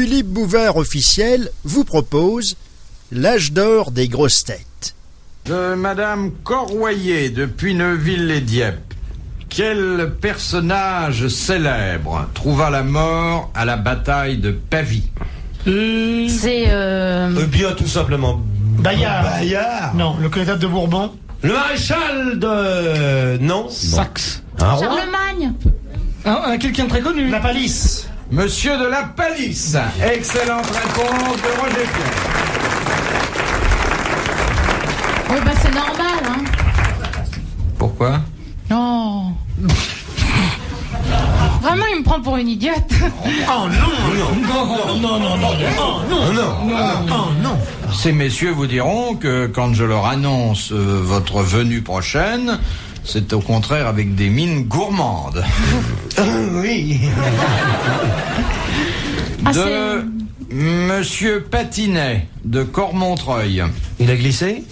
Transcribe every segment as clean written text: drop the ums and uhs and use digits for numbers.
Philippe Bouvard officiel vous propose l'âge d'or des grosses têtes. De Madame Corroyer depuis Neuville-les-Dieppe. Quel personnage célèbre trouva la mort à la bataille de Pavie? C'est Bien tout simplement. Bayard. Non, le connétable de Bourbon. Le maréchal de... Non. Saxe. Un roi. Charlemagne. Quelqu'un de très connu. La Palisse. Monsieur de la Palisse. Excellente réponse de Roger Pierre. Oui, bah c'est normal, hein. Pourquoi? Oh. Vraiment, il me prend pour une idiote. Oh non. Ces messieurs vous diront que quand je leur annonce votre venue prochaine, c'est au contraire avec des mines gourmandes. Oui. De Monsieur Patinet de Cormontreuil. Il a glissé?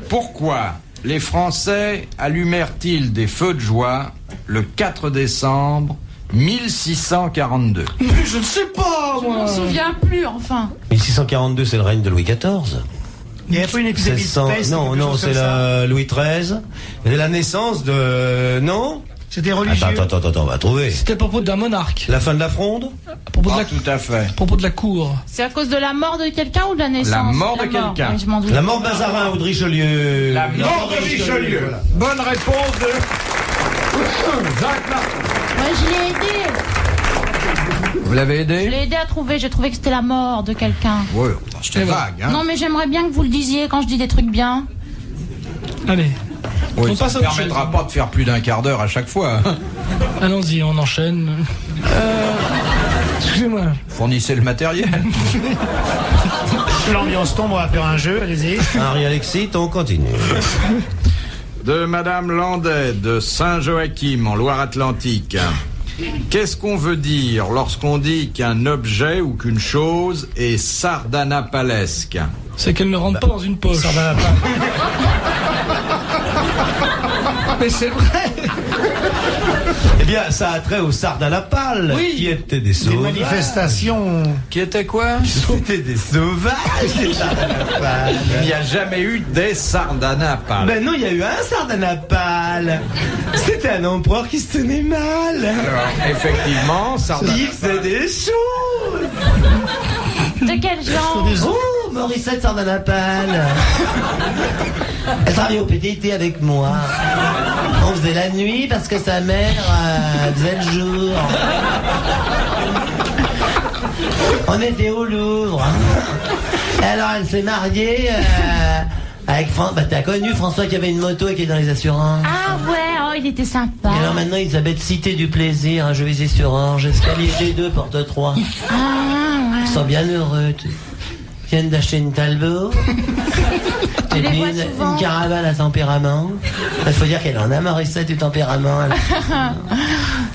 Pourquoi les Français allumèrent-ils des feux de joie le 4 décembre 1642? Je ne sais pas, Je m'en souviens plus, enfin. 1642, c'est le règne de Louis XIV. Il n'y avait pas une épidémie de 1600... peste? Non, c'est Louis XIII. C'est la naissance de... Non? C'était religieux. Attends, on va trouver. C'était à propos d'un monarque. La fin de la fronde? À propos, de la... Tout à fait. à propos de la cour. C'est à cause de la mort de quelqu'un ou de la naissance? La mort de quelqu'un. Oui, je m'en doute. La mort de Mazarin ou de Richelieu? La mort de Richelieu. Voilà. Bonne réponse de Jacques Martin. Ouais, je l'ai aidé. Vous l'avez Je aidé? l'ai aidé à trouver. J'ai trouvé que c'était la mort de quelqu'un. Oui, c'était vague, hein. Non, mais j'aimerais bien que vous le disiez quand je dis des trucs bien. Allez, Oui, on ça passe ne à autre permettra chose. pas de faire plus d'un quart d'heure à chaque fois. Allons-y, on enchaîne. Excusez-moi. Fournissez le matériel. L'ambiance tombe, on va faire un jeu, allez-y. Henri Alexis, on continue. De Madame Landais de Saint-Joachim en Loire-Atlantique. Qu'est-ce qu'on veut dire lorsqu'on dit qu'un objet ou qu'une chose est sardanapalesque? C'est qu'elle ne rentre pas dans une poche. Ça va pas. Mais c'est vrai. Eh bien, ça a trait aux Sardanapales, Oui. qui étaient des Des sauvages. manifestations. Qui était quoi? C'était des sauvages, les Sardanapales. Il n'y a jamais eu des sardanapales. Ben non, il y a eu un Sardanapale. C'était un empereur qui se tenait mal. Alors, effectivement, Il faisait des choses. De quel genre? Oh, Morissette Sardanapale. Elle travaillait au PTT avec moi. On faisait la nuit parce que sa mère faisait le jour. On était au Louvre. Et alors elle s'est mariée avec François. Bah t'as connu François qui avait une moto et qui est dans les assurances. Ah ouais, oh, il était sympa. Et alors maintenant ils habitent Cité du Plaisir, un jeu visé sur Orange, escalier G2, porte 3. Ah ouais. Ils sont bien heureux. Ils viennent d'acheter une Talbot. Tu les vois une souvent? caravane à tempérament. Il faut dire qu'elle en a Morissette du tempérament.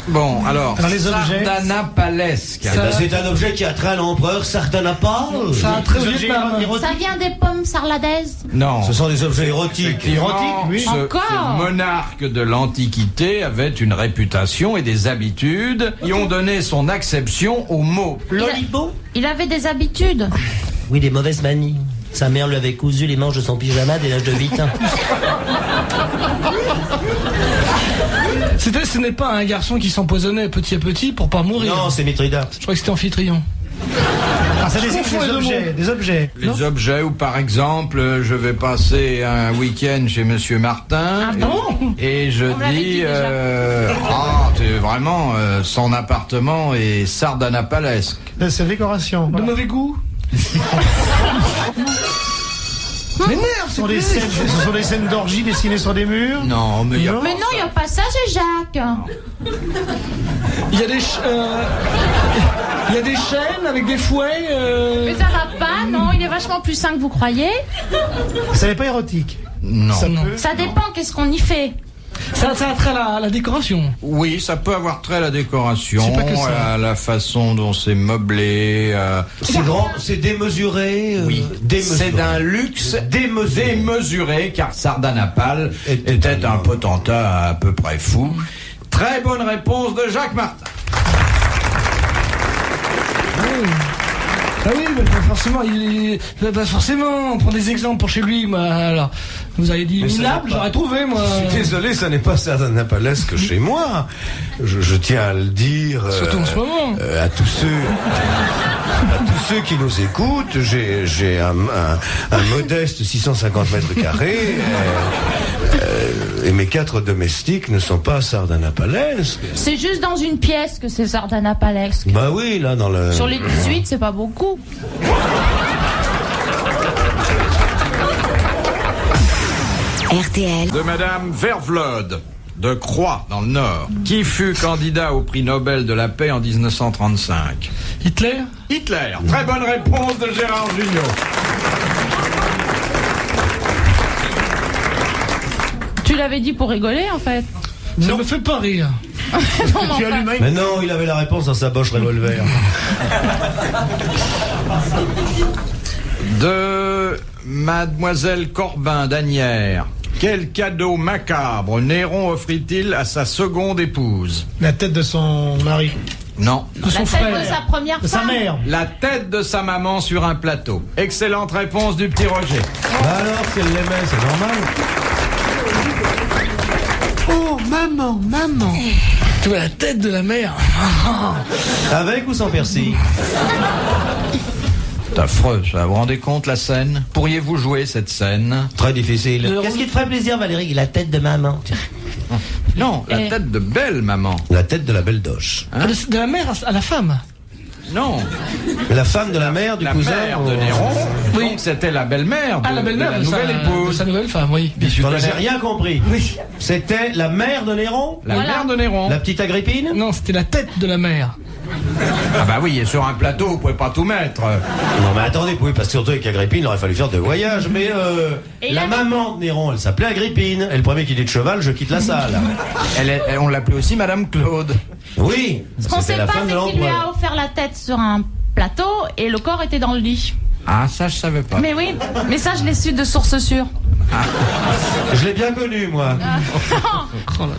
Bon, alors, Dans les objets. sardanapalesque. C'est un objet qui a trait à l'empereur Sardanapale. Ça a très Des au objets Vietnam. Ça vient des pommes sarladaises? Non. Ce sont des objets érotiques. Effectivement, Érotique, oui. Encore ce monarque de l'Antiquité avait une réputation et des habitudes qui ont donné son acception au mot. Lolipo? Il avait des habitudes. Oui, des mauvaises manies. Sa mère lui avait cousu les manches de son pyjama dès l'âge de 8 ans. Ce n'est pas un garçon qui s'empoisonnait petit à petit pour pas mourir. Non, c'est Mithridate. Je crois que c'était Amphitryon. Ah, ça Je des confonds les deux objets, mots. des objets. Les objets où, par exemple, je vais passer un week-end chez Monsieur Martin Ah bon? et je On me l'avait dit dis déjà. t'es vraiment son appartement est sardanapalesque. C'est décoration. De Voilà. mauvais goût. Mais merde, Ce sont des scènes d'orgie dessinées sur des murs. Non, mais il y a Non. Mais non, il n'y a pas ça chez Jacques. il y a des il y a des chaînes avec des fouets. Mais ça va pas, non, il est vachement plus sain que vous croyez. Ça n'est pas érotique. non. Ça, non. Ça dépend, qu'est-ce qu'on y fait. Ça a trait à la décoration. Oui, ça peut avoir trait à la décoration, C'est pas que ça. à la façon dont c'est meublé. C'est grand, c'est démesuré. Oui, démesuré. c'est d'un luxe démesuré, car Sardanapale Était était un potentat à peu près fou. Très bonne réponse de Jacques Martin. Ah oui, mais pas forcément, pas forcément, on prend des exemples pour chez lui, moi, alors. Vous avez dit minable, j'aurais trouvé, moi. Je suis désolé, ça n'est pas sardanapalesque chez moi. Je tiens à le dire. Surtout en ce moment. À tous ceux qui nous écoutent, j'ai un modeste 650 mètres carrés, et mes 4 domestiques ne sont pas sardanapalesques. C'est juste dans une pièce que c'est sardanapalesque. Bah oui, là, dans le... Sur les 18, c'est pas beaucoup. RTL. De Madame Vervlode, de Croix, dans le Nord, qui fut candidat au prix Nobel de la paix en 1935. Hitler. Hitler. Très bonne réponse de Gérard Jugnot. Tu l'avais dit pour rigoler, en fait. Ça me fait pas rire. Non, Tu as lu Mais non, il avait la réponse dans sa poche revolver. De Mademoiselle Corbin d'Asnières. Quel cadeau macabre Néron offrit-il à sa seconde épouse? La tête de son mari. Non. De son la tête frère. de sa première De sa femme. mère. La tête de sa maman sur un plateau. Excellente réponse du petit Roger. Bah alors, si elle l'aimait, c'est normal. Oh, maman. Tu vois la tête de la mère. Avec ou sans persil? C'est affreux, ça. Vous vous rendez compte la scène? Pourriez-vous jouer cette scène? Très difficile. Qu'est-ce qui te ferait plaisir, Valérie? La tête de maman. Tiens. Non, la tête de belle maman. La tête de la belle doche. Ah, de la mère à la femme. Non, La femme de la mère du la cousin. mère de Néron. Donc c'était la belle-mère de, Ah, la belle-mère de la de nouvelle sa épouse. nouvelle femme, oui. Voilà, j'ai rien compris. Oui. C'était la mère de Néron? La Voilà. mère de Néron. La petite Agrippine? Non, c'était la tête de la mère. Ah bah oui, et sur un plateau, vous pouvez pas tout mettre. Non mais attendez, oui, parce que surtout avec Agrippine, il aurait fallu faire 2 voyages. Mais Et la la- maman de Néron, elle s'appelait Agrippine. Et le premier qui dit de cheval, je quitte la salle. On l'appelait aussi Madame Claude. Oui, Ce qu'on sait c'était la pas, femme de c'est qu'il lui a l'empereur. offert la tête sur un plateau et le corps était dans le lit. Ah, ça je savais pas. Mais oui, mais ça je l'ai su de source sûre. Je l'ai bien connu, moi. Oh là là.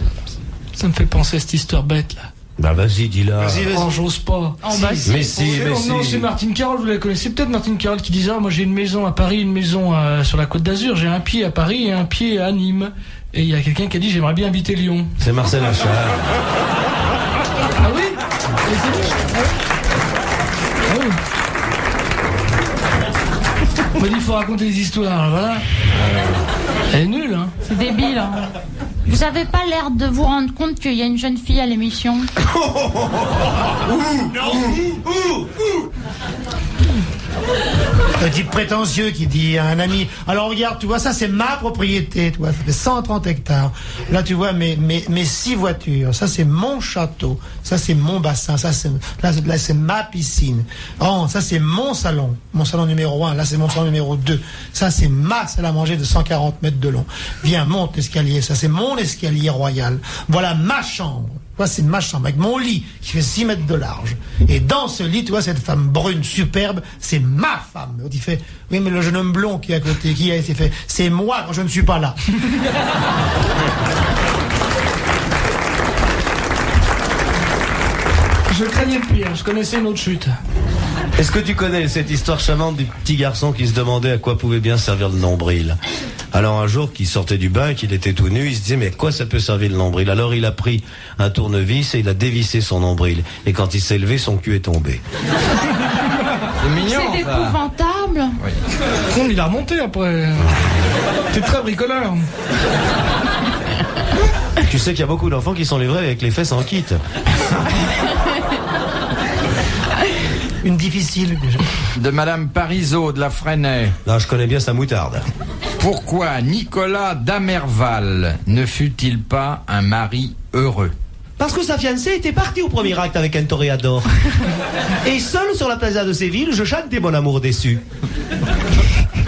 Ça me fait penser à cette histoire bête, là. Bah vas-y, dis-la. Oh, j'ose pas. Oh, bah, si. Mais si, mais Oh, non, si. c'est Martine Carole, vous la connaissez peut-être, Martine Carole, qui disait, moi j'ai une maison à Paris, une maison sur la Côte d'Azur, j'ai un pied à Paris et un pied à Nîmes. Et il y a quelqu'un qui a dit, j'aimerais bien habiter Lyon. C'est Marcel Achard. Ah oui. Ah oui. On m'a dit, il faut raconter des histoires, voilà. Elle est nulle, hein. C'est débile. Hein. Vous avez pas l'air de vous rendre compte qu'il y a une jeune fille à l'émission. Un type prétentieux qui dit à un ami, alors regarde, tu vois, ça c'est ma propriété, tu vois, ça fait 130 hectares. Là, tu vois, mes 6 voitures, ça c'est mon château, ça c'est mon bassin, ça c'est, là c'est ma piscine. Oh, ça c'est mon salon numéro 1, là c'est mon salon numéro 2. Ça c'est ma salle à manger de 140 mètres de long. Viens, monte l'escalier, ça c'est mon escalier royal. Voilà ma chambre. Toi, c'est ma chambre, avec mon lit qui fait 6 mètres de large. Et dans ce lit, tu vois, cette femme brune, superbe, c'est ma femme. Il fait, oui, mais le jeune homme blond qui est à côté, qui a été fait, c'est moi quand je ne suis pas là. Je craignais le pire, je connaissais une autre chute. Est-ce que tu connais cette histoire charmante du petit garçon qui se demandait à quoi pouvait bien servir le nombril? Alors un jour qu'il sortait du bain, qu'il était tout nu, il se disait mais à quoi ça peut servir le nombril? Alors il a pris un tournevis et il a dévissé son nombril. Et quand il s'est levé, son cul est tombé. C'est mignon, C'est ça. épouvantable. Con, il a remonté après. T'es très bricoleur. Tu sais qu'il y a beaucoup d'enfants qui sont livrés avec les fesses en kit. Une difficile. De Madame Parisot de la Fresnaye. Non, je connais bien sa moutarde. Pourquoi Nicolas d'Amerval ne fut-il pas un mari heureux? Parce que sa fiancée était partie au premier acte avec un toréador. Et seul sur la plaza de Séville, je chantais mon amour déçu.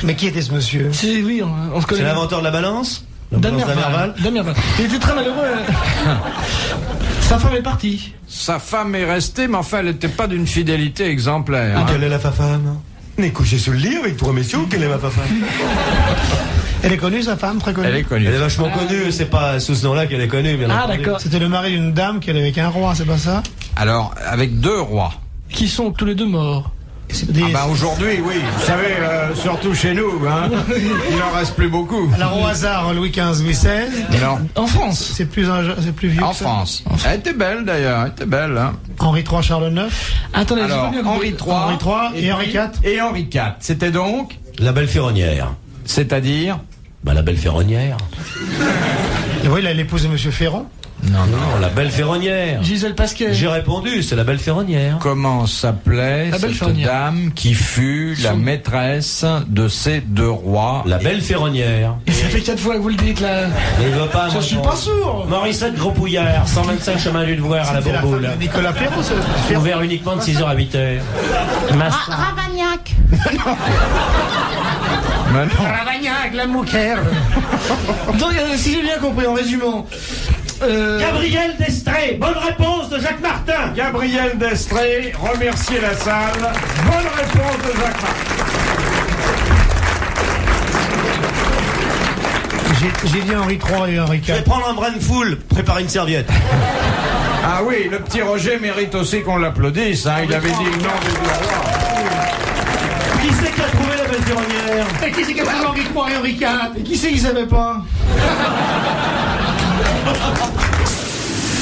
Mais qui était ce monsieur? C'est, oui, on se connaît. C'est l'inventeur de la balance? La balance d'Amerval? Damerval. Il était très malheureux. Sa femme est partie. Sa femme est restée, mais enfin, elle n'était pas d'une fidélité exemplaire. hein. Quelle est la femme? On est couché sous le lit avec 3 messieurs, quelle est ma femme? Elle est connue, sa femme, très connue. Elle est connue. Elle est vachement connue, c'est pas sous ce nom-là qu'elle est connue, bien Ah, entendu. d'accord. C'était le mari d'une dame qui allait avec un roi, c'est pas ça? Alors, avec 2 rois. qui sont tous les deux morts. C'est des- Aujourd'hui, oui. Vous savez, surtout chez nous, hein, il n'en reste plus beaucoup. Alors au hasard, Louis XV, Louis XVI. Non. En France. C'est plus vieux. En que ça. France. Elle était belle d'ailleurs, elle était belle. Hein. Henri III, Charles IX. Attendez, j'ai pas Alors, bien compris. Henri III, Henri III et Henri IV. Et Henri IV. C'était donc, La belle ferronnière. c'est-à-dire La belle ferronnière. Et oui, il a l'épouse de Monsieur Ferrand. Non, la belle ferronnière. Gisèle Pasquet. J'ai répondu, c'est la belle ferronnière. comment s'appelait La belle cette ferronnière. dame qui fut la maîtresse de ces deux rois? La belle ferronnière. Et ça fait 4 fois que vous le dites là. Mais il veut pas. Je suis pas sourd. Morissette Gros-Pouillard, 125 chemin du Devoir à la C'était la femme Bourboule. de Nicolas Perrault, ça. Ferrand. Ouvert uniquement de 6h à 8h. Ravagnac. Mais non. Ravagnac, la mouquère. Donc, si j'ai bien compris, en résumant. Gabriel Destré, bonne réponse de Jacques Martin. Gabriel Destré, remerciez la salle. Bonne réponse de Jacques Martin. J'ai dit Henri III et Henri Je vais IV. prendre un brin de foule, préparer une serviette. Ah oui, le petit Roger mérite aussi qu'on l'applaudisse. Hein. Il avait dit le nom des deux rois. Qui c'est qui a trouvé la belle ferronnière? Et qui c'est qui a pris Henri III et Henri IV? Et qui c'est qui savait pas?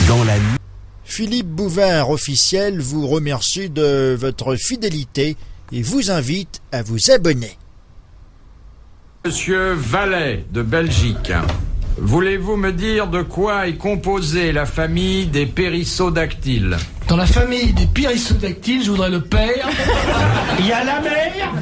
Dans la nuit. Philippe Bouvard, officiel, vous remercie de votre fidélité et vous invite à vous abonner. Monsieur Vallet de Belgique, voulez-vous me dire de quoi est composée la famille des périssodactyles? Dans la famille des périssodactyles, je voudrais le père. Il y a la mer.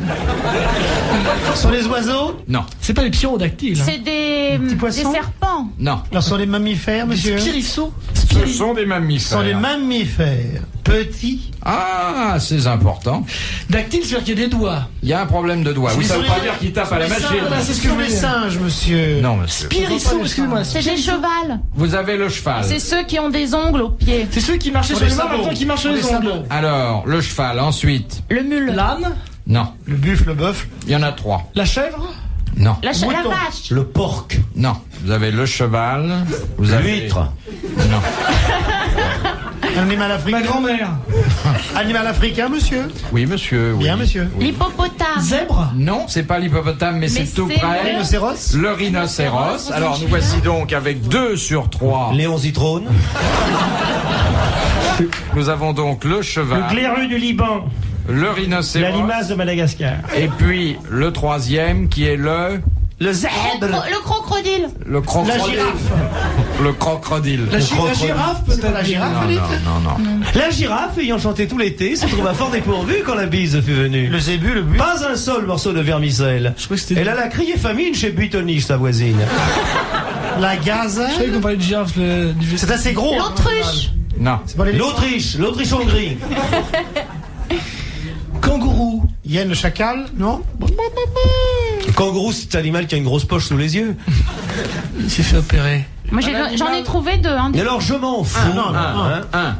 Ce sont les oiseaux? Non, C'est pas les pyrodactyles. Hein. C'est des poissons serpents. non. Alors, ce sont les mammifères, monsieur? Spirisso. Ce sont des Ce mammifères. sont les mammifères. Petits. Ah, c'est important. Dactyle, c'est-à-dire qu'il y a des doigts. Il y a un problème de doigt. Oui, ça sont veut pas les- dire qu'il tape à la Les singes, machine. voilà, c'est ce que je sont les voulais dire. singes, monsieur. Non, monsieur. Spirisso, excusez-moi. C'est des chevals. Vous avez le cheval. C'est ceux qui ont des ongles aux pieds. C'est ceux qui marchaient Pour sur les les mains, sabots. maintenant qui marchent sur Pour les les ongles. sabots. Alors, le cheval, ensuite. Le mule. L'âne, Non. Le buffle, le bœuf. Il y en a 3. la chèvre, Non. La Mouton. vache. Le porc. Non. Vous avez le cheval. Vous avez... L'huître. Non. Animal africain. ma grand-mère. Animal africain, monsieur. Oui, monsieur. Oui. Bien, monsieur. L'hippopotame. Zèbre. Non, c'est pas l'hippopotame, mais c'est tout c'est près. Rhinocéros. Le rhinocéros. Alors, nous voici donc avec 2 sur 3. Léon Zitrone. Nous avons donc le cheval, Glairu du Liban. le rhinocéros, de Madagascar. et puis le 3e qui est le Le crocodile. crocodile. La girafe. Le crocodile. La girafe, C'est peut-être. la girafe, Non, vous dites? non, non, non. La girafe, ayant chanté tout l'été, se trouva fort dépourvue quand la bise fut venue. Le zébu, le buffle. Pas un seul morceau de vermicelle. Je crois que c'était- Elle alla crier famine chez Buitoniche, sa voisine. La Je gazelle. savais qu'on parlait de girafe du vieux. C'est assez gros. hein. L'autruche. Non. C'est pas les L'Autriche-Hongrie. Kangourou. Hyène, le chacal, non? Le kangourou, c'est un animal qui a une grosse poche sous les yeux. Il s'est fait opérer. Moi, j'en ai trouvé 2. Hein. Et alors, je m'en fous. Ah, non, non. Hein.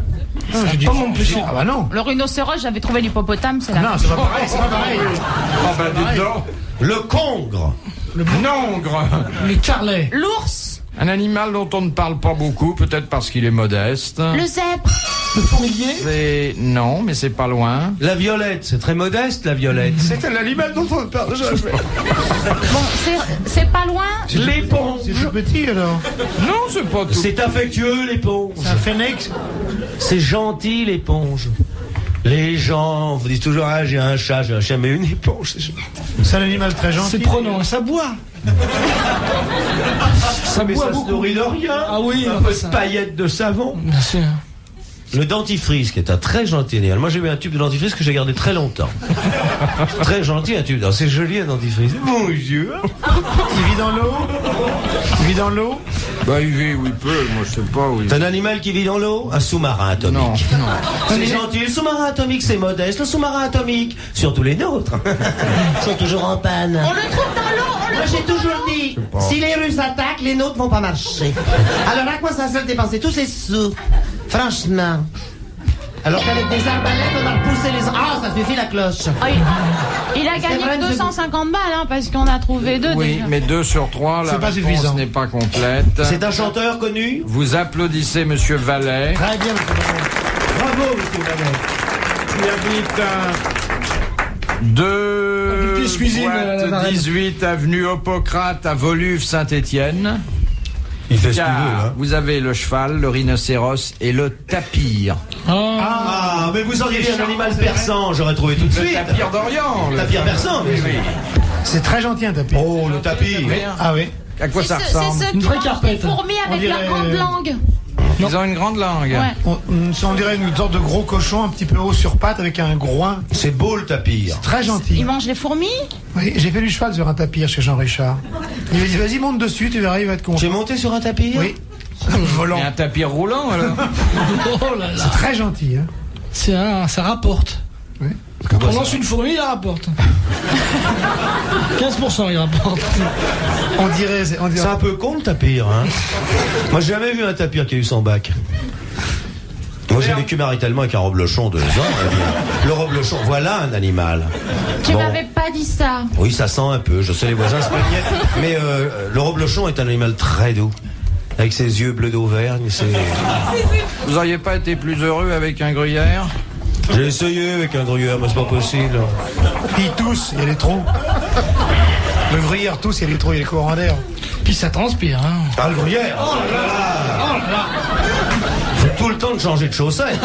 J'ai dit pas mon péché. Ah bah non. Le rhinocéros, j'avais trouvé l'hippopotame, c'est là. Non, c'est pas pareil, c'est pas pareil. Oh bah dites donc. Le congre. Nongre. Le carlet. L'ours. Un animal dont on ne parle pas beaucoup, peut-être parce qu'il est modeste. Le zèbre. Le fourmilier. C'est... Non, mais c'est pas loin. La violette, c'est très modeste, la violette. C'est un animal dont on ne parle jamais. Bon, c'est pas loin. L'éponge. C'est tout petit alors. Non, c'est pas tout. C'est affectueux, l'éponge. C'est un phénix. C'est gentil, l'éponge. Les gens vous disent toujours, ah, j'ai un chat, mais une éponge, c'est gentil. C'est un animal très gentil. C'est prenant. Ça boit. Ça, mais boit ça se beaucoup. nourrit de rien. Ah oui, un enfin, peu ça. de paillettes de savon. Bien sûr. Le dentifrice, qui est un très gentil animal. Moi, j'ai eu un tube de dentifrice que j'ai gardé très longtemps. Très gentil, un tube. C'est joli, un dentifrice. Bonjour. Il vit dans l'eau. Il vit dans l'eau. Bah, il vit où il peut, moi je sais pas où il C'est un animal qui vit dans l'eau. Un sous-marin atomique. Non, non. C'est gentil. Le sous-marin atomique, c'est modeste. Le sous-marin atomique, surtout les nôtres, sont toujours en panne. On le trouve dans l'eau. Moi j'ai toujours dit, si les Russes attaquent, les nôtres vont pas marcher. Alors à quoi ça sert de dépenser tous ces sous? Franchement. Alors qu'avec des arbalètes, on a repoussé les... Ah, ça suffit la cloche. Ah, il a gagné vrai, que monsieur 250 balles, hein, parce qu'on a trouvé 2 Oui, déjà. mais 2 sur 3, la C'est pas réponse suffisant. n'est pas complète. C'est un chanteur connu. Vous applaudissez Monsieur Vallet. Très bien, monsieur Vallet. Bravo, monsieur Vallet. qui habite deux Une pièce cuisine, boîte la reine. 18 avenue Hippocrate à Woluwe-Saint-Étienne. Il fait ce qu'il veut, Car hein. vous avez le cheval, le rhinocéros et le tapir. Ah, mais vous auriez dit un animal persan, j'aurais trouvé tout de Le suite. tapir d'Orient. Le tapir persan, mais oui. C'est très gentil un tapis. Oh, le tapis. Ah oui. À quoi ça C'est ressemble ceux Une qui vraie mangent des carpette. fourmis On avec leur dirait- grande langue. Ils ont une grande langue. Ouais. On dirait une sorte de gros cochon un petit peu haut sur pattes avec un groin. C'est beau le tapir. Très gentil. Ils mangent les fourmis. Oui, j'ai fait du cheval sur un tapir chez Jean Richard. Il m'a dit vas-y monte dessus, tu verras, il va être content. J'ai monté sur un tapir. Oui. Volant. Et un tapir roulant alors. Oh là là. C'est très gentil. Hein. Ça rapporte. Oui. Quand on lance une fourmi, il rapporte. 15% il rapporte. On dirait. C'est un peu con le tapir, hein. Moi, j'ai jamais vu un tapir qui a eu son bac. Moi, j'ai vécu maritalement avec un reblochon 2 ans. Eh bien, le reblochon, voilà un animal. Tu Bon. m'avais pas dit ça. Oui, ça sent un peu. Je sais, les voisins se plaignaient. Mais le reblochon est un animal très doux. Avec ses yeux bleus d'Auvergne. Vous auriez pas été plus heureux avec un gruyère? J'ai essayé avec un gruyère, mais c'est pas possible. Puis ils toussent, il y a les trous. Le gruyère tousse, il y a les trous, il y a les courants d'air. Puis ça transpire. Hein. Ah, le gruyère. Oh là là. Faut tout le temps de changer de chaussettes.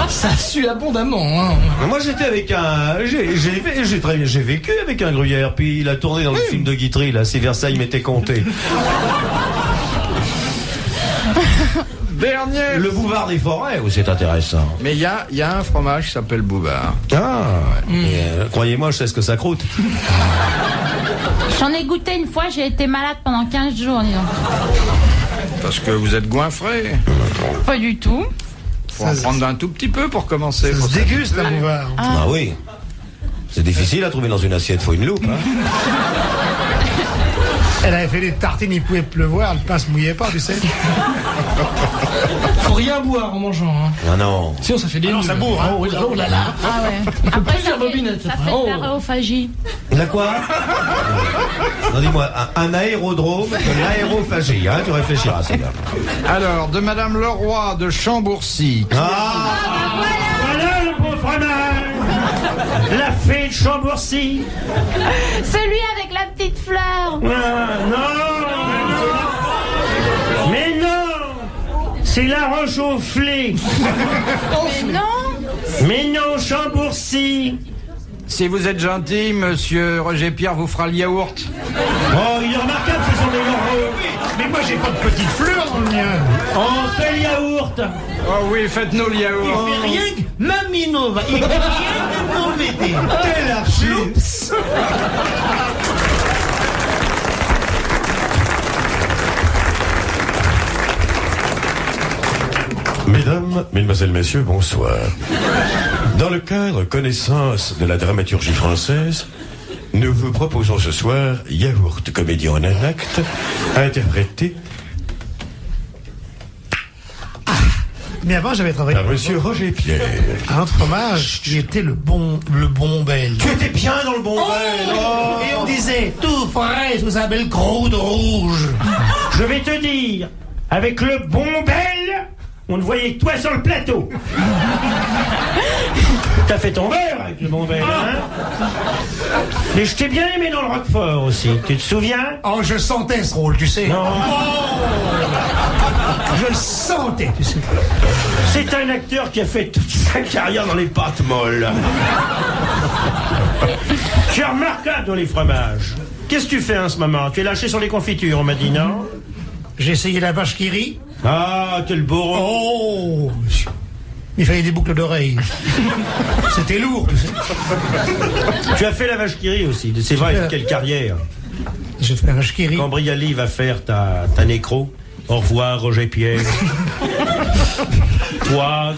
Ça sue abondamment. Hein. Moi, j'étais avec un. J'ai vécu avec un gruyère, puis il a tourné dans le film de Guitry, là, si Versailles m'était compté. Dernier. Le bouvard des forêts, où c'est intéressant. Mais il y a un fromage qui s'appelle Bouvard. Ah, croyez-moi, je sais ce que ça croûte. J'en ai goûté une fois, j'ai été malade pendant 15 jours, dis donc. Parce que vous êtes goinfré. Pas du tout. Faut en prendre un tout petit peu pour commencer. Ça se déguste, un bouvard. Ah oui. C'est difficile à trouver dans une assiette, faut une loupe. Hein. Elle avait fait des tartines, il pouvait pleuvoir, le pain se mouillait pas, tu sais. Faut rien boire en mangeant. Hein. Ah non. Sinon ça fait des non, nuls. ça bourre, hein. Oh, oui, oh là là. Ah ouais. Après, Plusieurs bobinettes, ça après. fait Oh. de la réophagie. La quoi? Non, dis-moi, un aérodrome de l'aérophagie, hein, tu réfléchiras, c'est bien. Alors, de Madame Leroy de Chambourcy. Ah, Voilà le beau fromage. La fée de Chambourcy. Celui avec la petite fleur. Ah, non. Mais non. C'est la roche au flé. Mais non. Mais non, Chambourcy. Si vous êtes gentil, monsieur Roger Pierre vous fera le yaourt. Oh, il est remarquable, ce sont des morceaux. Mais moi, j'ai pas de petite fleur dans le mien. On fait le yaourt. Oh oui, faites-nous le yaourt. Il fait rien que Maminova. Il fait rien que m'embêter. quel archi. Mesdames, Mesdemoiselles, Messieurs, bonsoir. Dans le cadre connaissance de la dramaturgie française, nous vous proposons ce soir Yaourt, comédie en un acte, interprété Mais avant, j'avais travaillé par Monsieur Roger Pierre. un autre fromage qui était le bon belge. Tu étais bien dans le bon bel. Oh. Et on disait tout frais sous sa belle croûte rouge. Je vais te dire, avec le bon bel, on ne voyait que toi sur le plateau. T'as fait ton beurre avec le bon bel, hein? Mais je t'ai bien aimé dans le Roquefort aussi, tu te souviens? Oh, je sentais ce rôle, tu sais. Non. Je le sentais, tu sais. C'est un acteur qui a fait toute sa carrière dans les pâtes molles. Tu es remarquable dans les fromages. Qu'est-ce que tu fais en ce moment? Tu es lâché sur les confitures, on m'a dit, non? J'ai essayé la vache qui rit. Ah, quel beau rôle. Oh, monsieur. Il fallait des boucles d'oreilles. C'était lourd, tu sais. Tu as fait la vache qui rit aussi. C'est vrai, quelle carrière. J'ai fait la vache qui rit. Quand Brialy va faire ta nécro, au revoir Roger Pierre. Toi,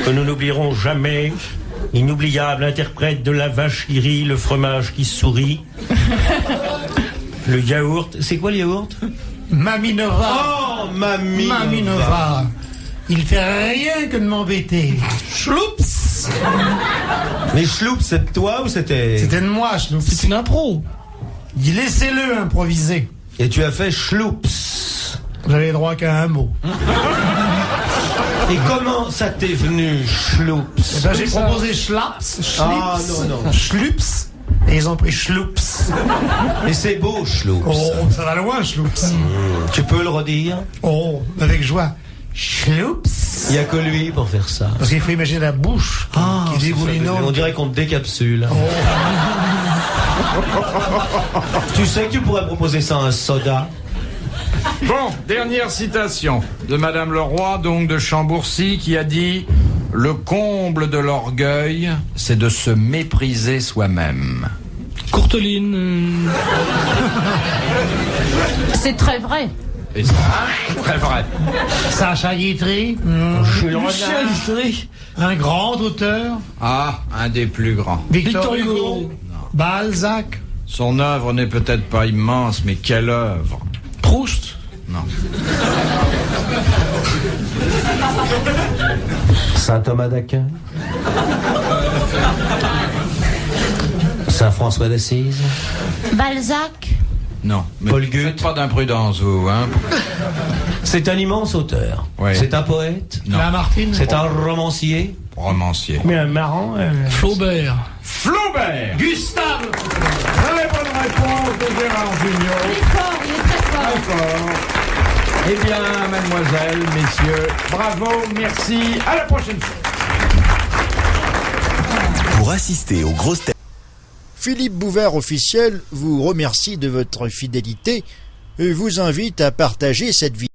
que nous n'oublierons jamais, inoubliable interprète de la vache qui rit, le fromage qui sourit, le yaourt. C'est quoi le yaourt? Maminova. Oh, mamie. Maminova. Il fait rien que de m'embêter. Chloups. Mais Schloup, c'est de toi ou c'était... C'était de moi, Chloups. C'est une impro. Dis, laissez-le improviser. Et tu as fait Schloups. J'avais droit qu'à un mot. Et comment ça t'est venu, Schloups? Eh ben, j'ai proposé Schlaps, Schlips, Ah, non. Schlups, et ils ont pris Schloups. Et c'est beau, Schloups. Oh, ça va loin, Schloups. Tu peux le redire? Oh, avec joie. Schloups. Il n'y a que lui pour faire ça. Parce qu'il faut imaginer la bouche qui est dégoulinante. On dirait qu'on te décapsule. Tu sais que tu pourrais proposer ça à un soda? Bon, dernière citation de Madame Leroy, donc de Chambourcy, qui a dit « Le comble de l'orgueil, c'est de se mépriser soi-même. » Courteline. C'est très vrai. Et ça, très vrai. Sacha Guitry, Michel Guitry. un grand auteur. Ah, un des plus grands. Victor Hugo. Balzac. Son œuvre n'est peut-être pas immense, mais quelle œuvre. Proust. Non. Saint Thomas d'Aquin. Saint François d'Assise. Balzac. Non. Mais Paul Goethe. faites pas d'imprudence, vous, hein. C'est un immense auteur. Ouais. C'est un poète. Non. Lamartine. C'est un romancier. Romancier. Mais marrant. Flaubert. Flaubert. Gustave. Très bonne réponse de Gérard Il Junior. est fort, il est très fort. D'accord. Eh bien, mademoiselle, messieurs, bravo, merci, à la prochaine fois. Pour assister aux grosses têtes. Philippe Bouvard officiel vous remercie de votre fidélité et vous invite à partager cette vidéo.